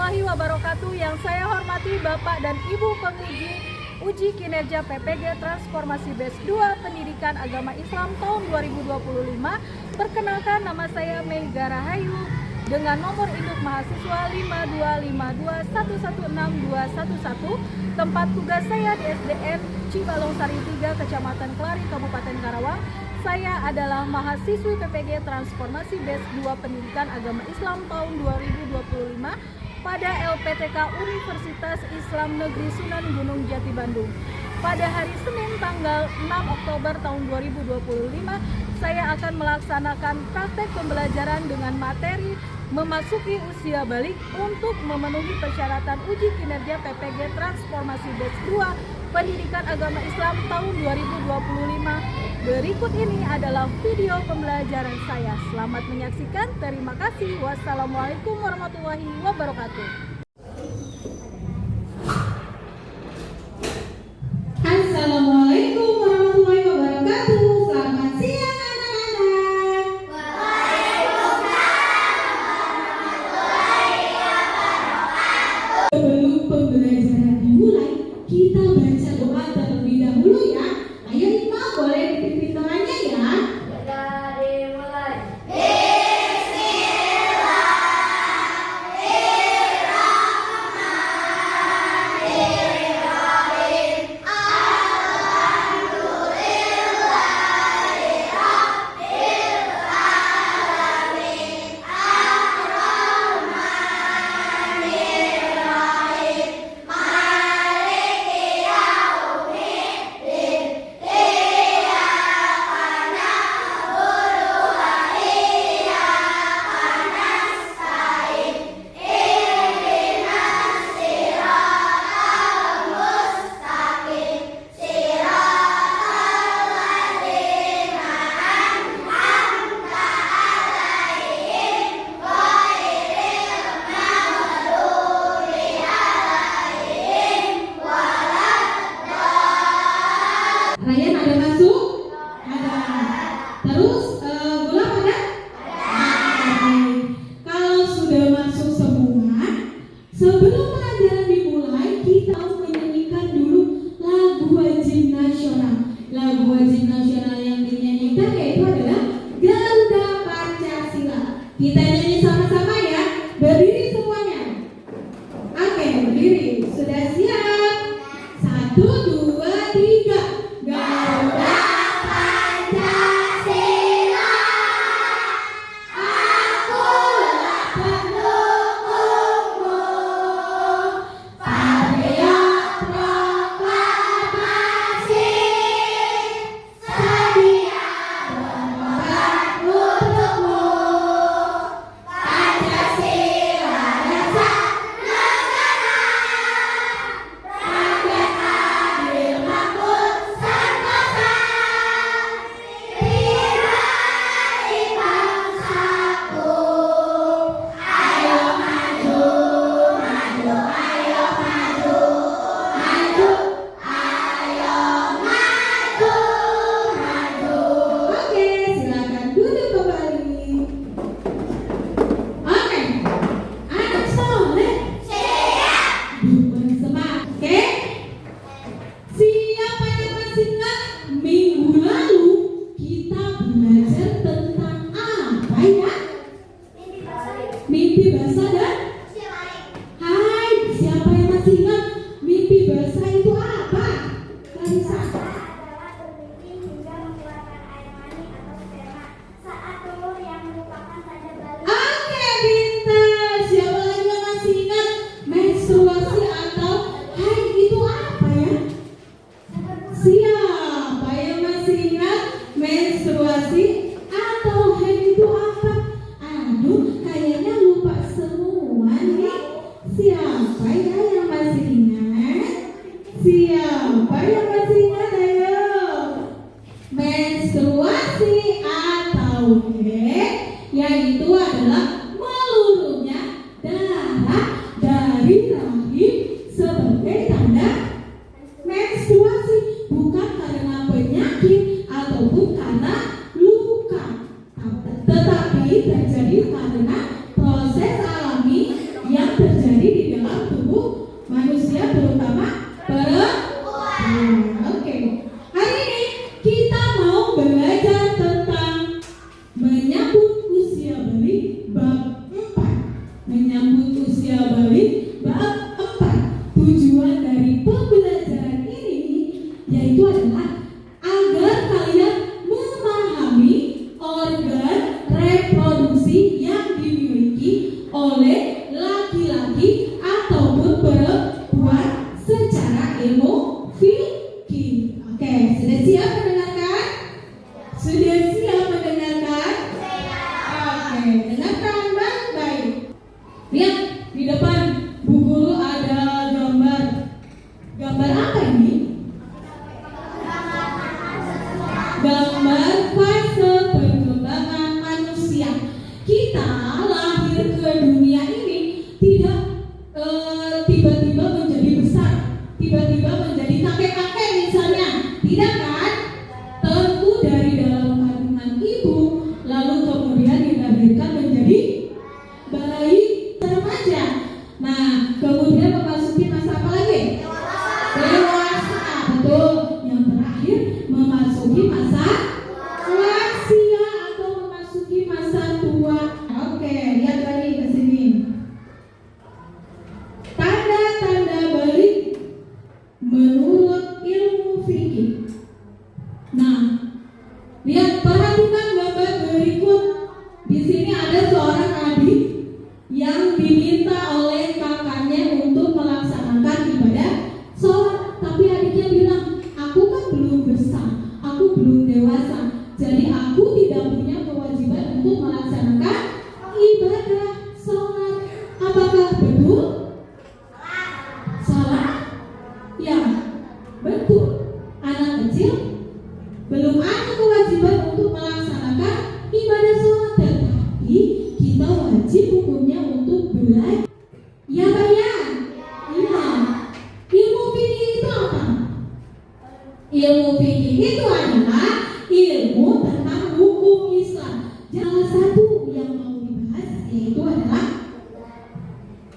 warahmatullahi wabarakatuh. Yang saya hormati Bapak dan Ibu penguji uji kinerja PPG Transformasi Batch 2 Pendidikan Agama Islam tahun 2025. Perkenalkan, nama saya Mega Rahayu dengan nomor induk mahasiswa 52521162211. Tempat tugas saya di SDN Cibalong Sari 3, Kecamatan Kelari, Kabupaten Karawang. Saya adalah mahasiswi PPG Transformasi Batch 2 Pendidikan Agama Islam tahun 2025 pada LPTK Universitas Islam Negeri Sunan Gunung Jati Bandung. Pada hari Senin tanggal 6 Oktober tahun 2025, saya akan melaksanakan praktek pembelajaran dengan materi memasuki usia balik untuk memenuhi persyaratan uji kinerja PPG Transformasi Batch 2 Pendidikan Agama Islam tahun 2025. Berikut ini adalah video pembelajaran saya. Selamat menyaksikan. Terima kasih. Wassalamualaikum warahmatullahi wabarakatuh. Assalamualaikum warahmatullahi wabarakatuh. Selamat siang anak-anak. Sebelum pembelajaran dimulai, kita baca doa terlebih dahulu ya. Ayo Iqbal, boleh dipimpin doanya ya. Kita dimulai. Ryan ada masuk? Ada. Terus Gula ada? Baik. Kalau sudah masuk semua, sebelum pelajaran dimulai, kita harus menyanyikan dulu lagu wajib nasional. Lagu wajib nasional yang dinyanyikan yaitu adalah Garuda Pancasila. Kita nyanyi sama-sama ya. Berdiri semuanya. Oke, berdiri. Sudah siap? 1, 2, 3. Garuda Pancasila, akulah pendukungmu. Patriot proklamasi, sedia berkorban untukmu. Pancasila dasar negara, rakyat adil makmur sentosa, diraih bangsaku. Ayo maju, maju, ayo maju, maju, ayo maju, maju. Oke, silakan duduk kembali. Oke, anak soleh siap. Dukun semangat. Oke. Siapa yang masih ingat minggu lalu kita belajar tentang apa ya? Mimpi basah dan Hai, siapa yang masih ingat mimpi basah itu apa? Kalisa. Adalah bermimpi hingga mengeluarkan air mani atau sperma saat telur yang merupakan tanda balik. Oke, pintar. Siapa lagi yang masih ingat menstruasi atau haid itu apa ya? Siapa yang masih ingat menstruasi atau haid itu apa? Aduh, kayaknya lupa semua menyambut usia balik bab 4. Tujuan dari pembelajaran ini yaitu adalah agar kalian memahami organ reproduksi yang dimiliki oleh laki-laki ataupun perempuan secara ilmu fikih. Oke, sudah siap mendengarkan? Sudah siap mendengarkan? Oke, dengarkan baik-baik. Lihat di depan Bu Guru ada gambar. Gambar apa ini? Gambar fase perkembangan manusia. Kita lahir ke dunia ini tidak tiba-tiba menjadi besar, tiba-tiba menjadi kakek-kakek misalnya, tidak kan? Tentu dari dalam kandungan ibu, lalu kemudian dilahirkan menjadi bayi remaja. Nah, kemudian memasuki masa apa lagi? Dewasa, betul. Yang terakhir memasuki masa lansia atau memasuki masa tua. Oke, lihat lagi ke sini. Tanda-tanda balik menurut ilmu fikih. Nah, lihat, perhatikan gambar berikut. Di sini ada seorang adik yang diminta oleh kakaknya untuk melaksanakan ibadah sholat, tapi adiknya bilang, aku kan belum besar, aku belum dewasa, jadi aku tidak punya kewajiban untuk melaksanakan ibadah sholat. Apakah betul? Salah? Ya, betul. Anak kecil belum ada kewajiban untuk melaksanakan ibadah sholat, tetapi kita wajib hukumnya untuk belajar. Ya, Pak ya? Iya. Ilmu fikih itu apa? Ilmu fikih itu adalah ilmu tentang hukum Islam. Salah satu yang mau dibahas yaitu adalah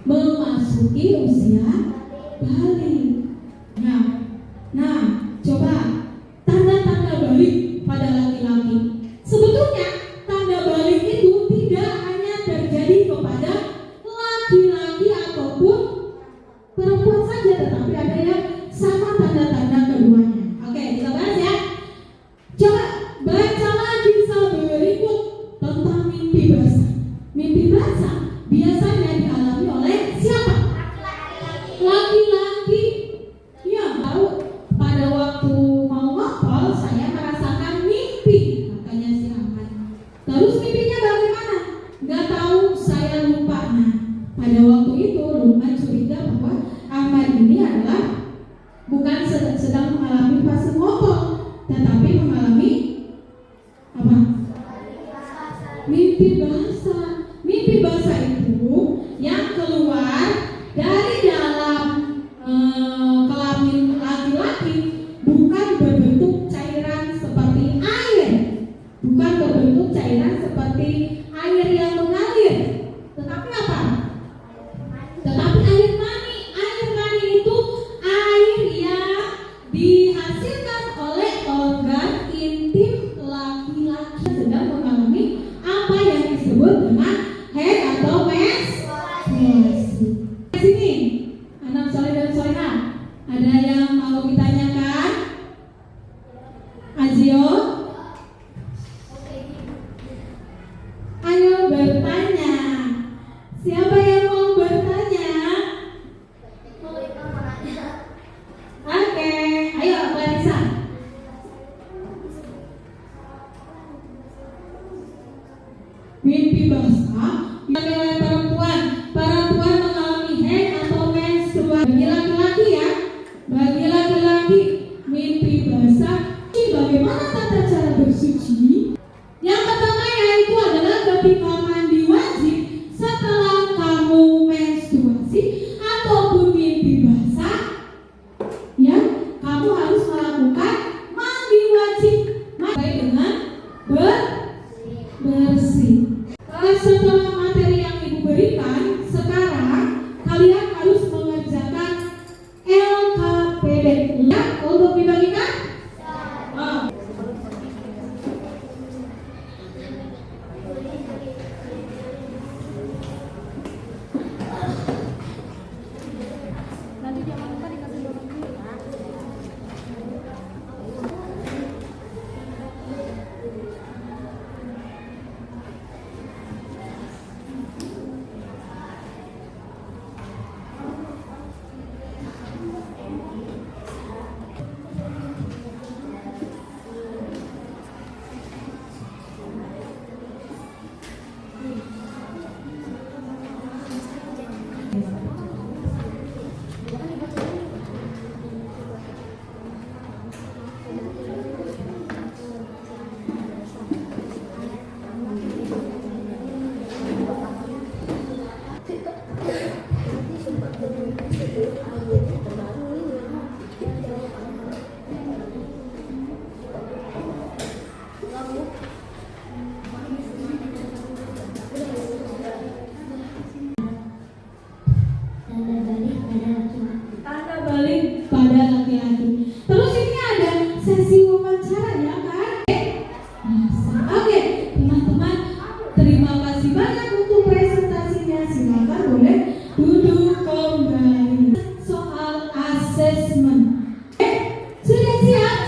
memasuki usia balik. Nah, coba tanda-tanda balik pada laki-laki. Sebetulnya tanda balik itu tidak hanya terjadi kepada laki-laki ataupun perempuan saja, tetapi ada yang sama tanda-tanda keduanya. Oke, kita bahas ya. Coba baca lagi kisah berikut tentang mimpi basah. Mimpi basah biasanya dialami oleh siapa? Laki-laki. Ya, tahu pada waktu mau ngapal saya merasakan mimpi, katanya si Ahmad. Terus mimpinya bagaimana? Gak tahu, saya lupa. Nah, pada waktu itu Lukman curiga bahwa Ahmad ini adalah bukan sedang mengalami fase ngopol, tetapi mengalami apa? Mimpi basah. Mimpi basah itu yang keluar dari dalam kelamin laki-laki bukan berbentuk cairan seperti air, bukan berbentuk cairan seperti air yang mengalir, tetapi apa? Tetapi air mani. Air mani itu air yang dihasilkan oleh organ Tanda balik pada laki-laki. Terus ini ada sesi wawancara ya kan? Oke, teman-teman, terima kasih banyak untuk presentasinya. Silakan boleh duduk kembali. Soal asesmen. Sudah siap?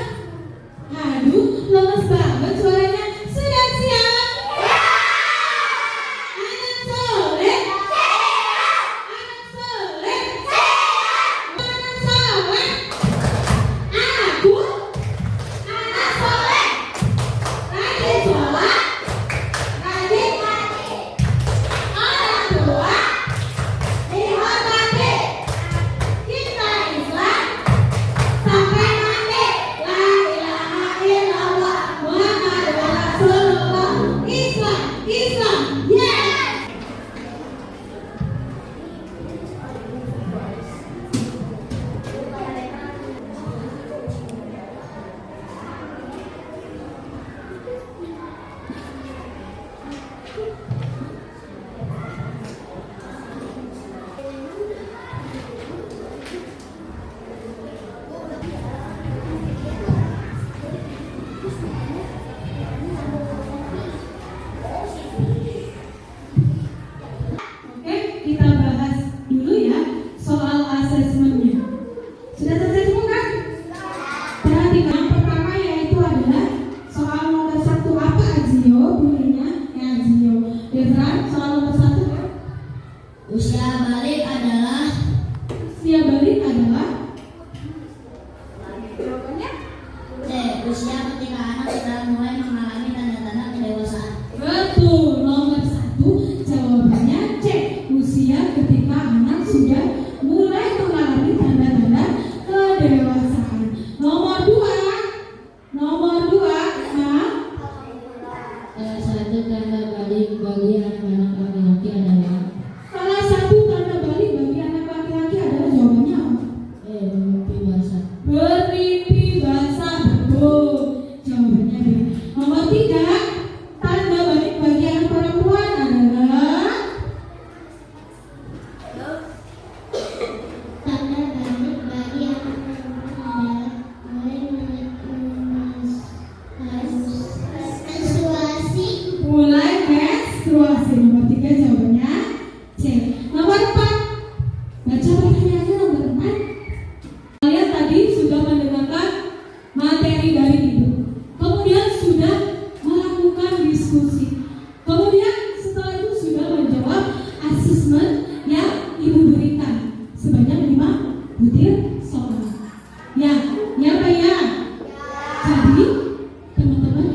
Aduh, lemes banget suaranya. Sudah siap? Anak soleh? Anak soleh? Anak soleh? Aku? Anak soleh? Rajin sholat? Rajin ngaji? Orang tua? Dihormati? Kita Islam? Sampai mati? La ilaha illallah Muhammadur Rasulullah. Islam, Islam, yes! Oke, kita bahas dulu ya soal asesmennya. Sudah selesai semua kan? Perhatikan yang pertama yaitu adalah soal nomor 1 apa Azio bunyinya? Ya Azio. Devran, soal nomor 1 ya. Usia balik adalah Usia balik adalah Jawabannya? C. Usia ketika anak sudah mulai mengalami tanda-tanda kedewasaan. betul. Nomor 1 jawabannya C. Usia ketika anak sudah mulai mengalami tanda-tanda kedewasaan. Nomor 2 nah, Salah satu tanda balik bagi anak-anak laki-laki adalah salah satu tanda balik bagi anak laki-laki adalah jawabannya apa? bermimpi basah. Bermimpi basah, betul. Jawabannya B. Nomor 3 tanda balik bagi anak perempuan adalah Tanda balik bagi anak perempuan adalah mulai menstruasi. Nomor 3 jawabannya C. Nomor 4 baca pertanyaannya nomor 4. Kalian tadi sudah mendengarkan materi dari ibu, kemudian sudah melakukan diskusi, kemudian setelah itu sudah menjawab asesmen yang ibu berikan sebanyak 5 butir soal. Ya Pak ya. Jadi teman-teman,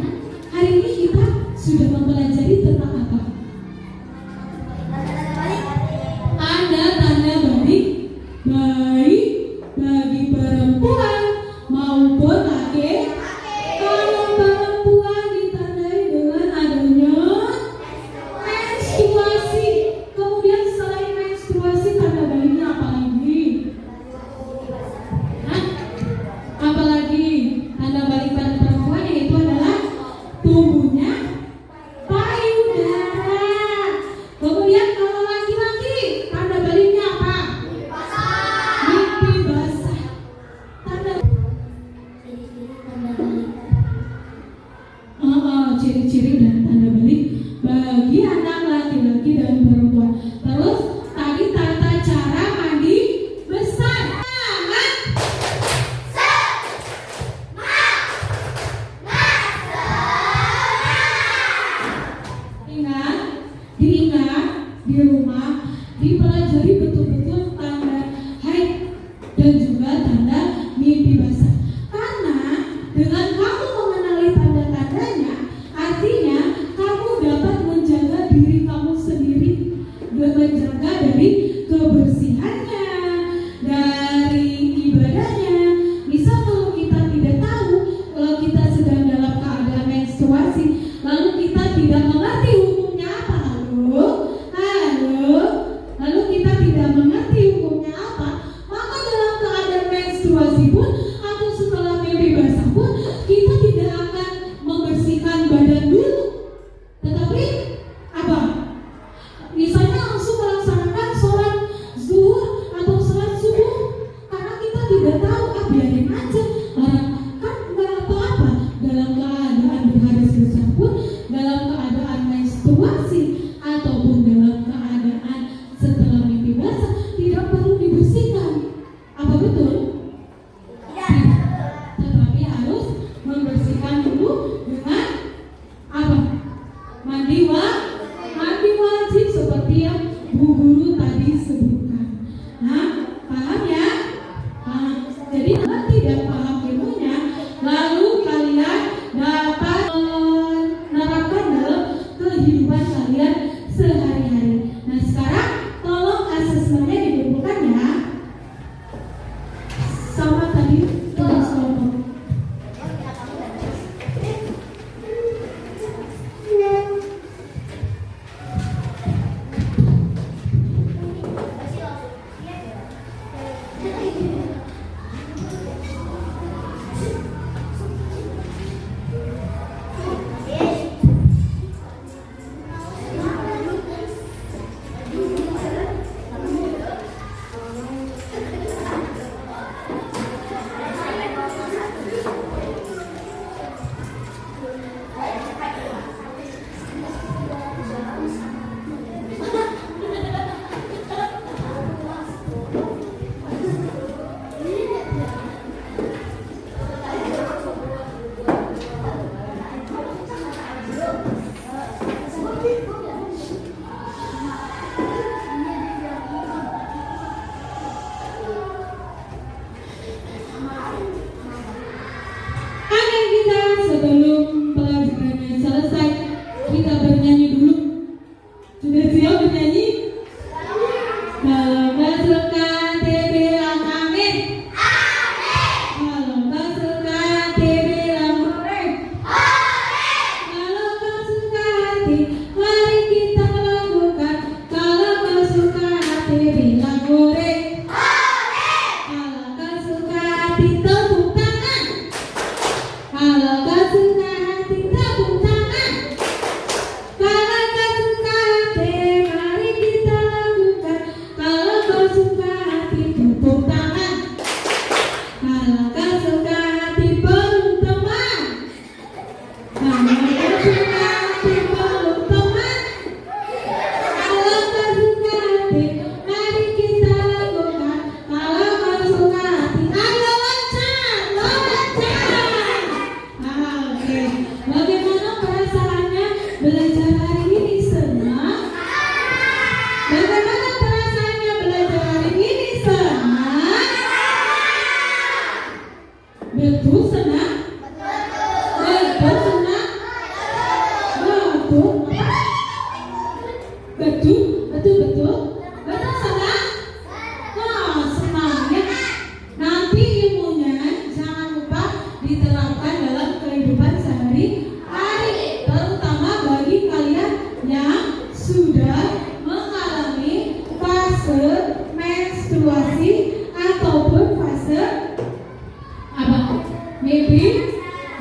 hari ini kita sudah mempelajari tentang apa? Tanda-tanda balik baik bagi perempuan maupun laki. Kalau perempuan ditandai dengan adanya menstruasi. Kemudian selain menstruasi tanda baliknya apa lagi? Hah? Apa lagi? Tanda balik pada perempuan yaitu adalah tumbuhnya payudara. Kemudian kalau laki-laki tanda baliknya apa? Mimpi basah. Tanda ciri-ciri dan tanda balik bagi anak laki-laki dan perempuan. Terus tadi tata cara mandi besar. Diingat di rumah, dipelajari betul-betul tanda haid dan juga tanda mimpi basah. Karena dengan kamu mengenali tanda-tandanya, artinya kamu dapat menjaga diri kamu sendiri, menjaga dari kebersihannya, dari ibadahnya. Misal kalau kita tidak tahu, kalau kita sedang dalam keadaan menstruasi, lalu kita tidak mengerti hukumnya apa, lalu kita tidak mengerti hukumnya apa, maka dalam keadaan menstruasi pun atau setelah mimpi basah pun kita tidak akan membersihkan badan dulu, tetapi apa? Misalnya langsung melaksanakan sholat zuhur atau sholat subuh karena kita tidak tahu, biarin aja, orang kan nggak apa-apa. Dalam keadaan berhadas besar pun, dalam keadaan menstruasi ataupun dalam keadaan setelah mimpi basah tidak perlu dibersihkan. Apa betul? Tetapi harus membersihkan dulu dengan apa? Mandi wajib seperti yang Bu Guru tadi sebutkan. Nah, paham ya? Jadi kalau tidak paham ilmunya, lalu kalian dapat menerapkan dalam kehidupan kalian sehari-hari. Nah, sekarang tolong asesmennya dikumpulkan ya. Sama tadi tugas kelompok. Oke, kita sebelum pelajarannya selesai, kita bernyanyi dulu. Sudah siap bernyanyi? Kalau nggak suka, bilang amin. Kalau nggak suka, bilang hore. Kalau nggak suka hati, mari kita lakukan. Kalau nggak suka hati, bilang hore. Kalau nggak suka hati, tepuk tangan. Kalau nggak suka hati, tepuk tangan. Kalau nggak suka hati, mari kita lakukan. Kalau nggak suka hati, tepuk tangan. Kalau nggak suka hati, peluk teman. Kalau nggak suka hati, peluk teman. Kalau nggak suka hati, mari kita lakukan. Kalau nggak suka hati, ayo loncat, loncat. Oke, bagaimana perasaannya belajar hari ini? Senang? Bagaimana perasaannya belajar hari ini? Senang? Betul senang? Betul senang? Betul? Betul? Betul senang? Wah, senang ya. Nanti ilmunya jangan lupa diterapkan dalam kehidupan sehari-hari, terutama bagi kalian yang sudah mengalami fase menstruasi ataupun fase apa? Mimpi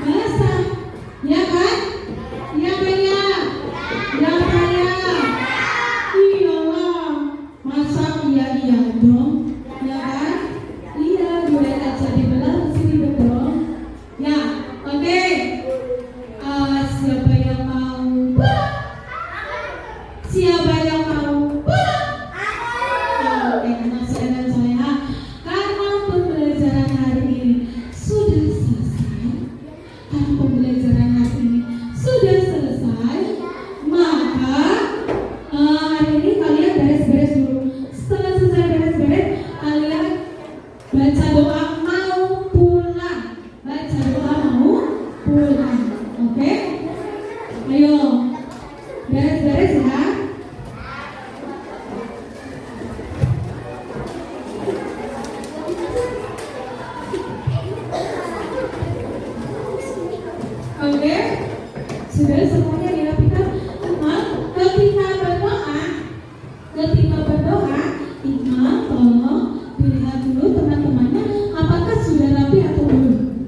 basah, ya kan? Ya kan ya? Ya kan ya? Iyalah, masa iya dong? Ya kan? Iya, gue aja dibelah sini betul. Ya, oke. Siapa yang mau pulang? Siapa yang mau pulang? Oke, anak saya dan soleha. Sudah semuanya dirapikan. Nah, ketika berdoa, imam tolong dilihat dulu teman-temannya apakah sudah rapi atau belum.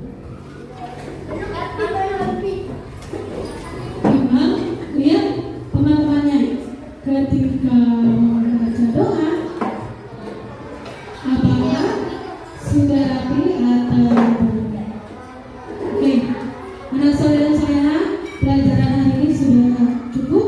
Imam lihat teman-temannya ketika membaca doa apakah sudah rapi atau belum. Oke, anak saudara-saudara, pelajaran hari ini sudah cukup.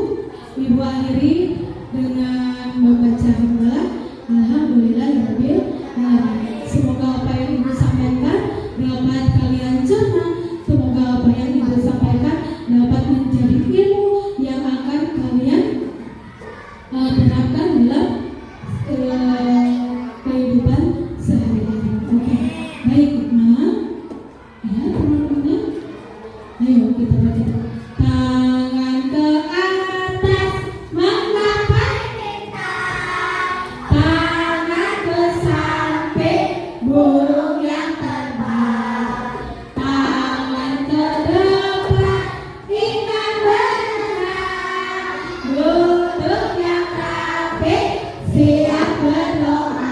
Ibu akhiri dengan membaca hamdalah. Alhamdulillahirabbil alamin. Semoga apa yang Ibu sampaikan dapat kalian cerna. Semoga apa yang Ibu sampaikan dapat menjadi ilmu yang akan kalian terapkan dalam kehidupan sehari-hari. Oke, baik Iqmal. Ya teman-teman. Ayo kita baca. Tangan ke atas menggapai kita. Tangan ke samping burung yang terbang. Tangan ke depan ingat benar. Duduk yang rapi siap berdoa.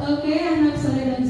Oke, anak saudara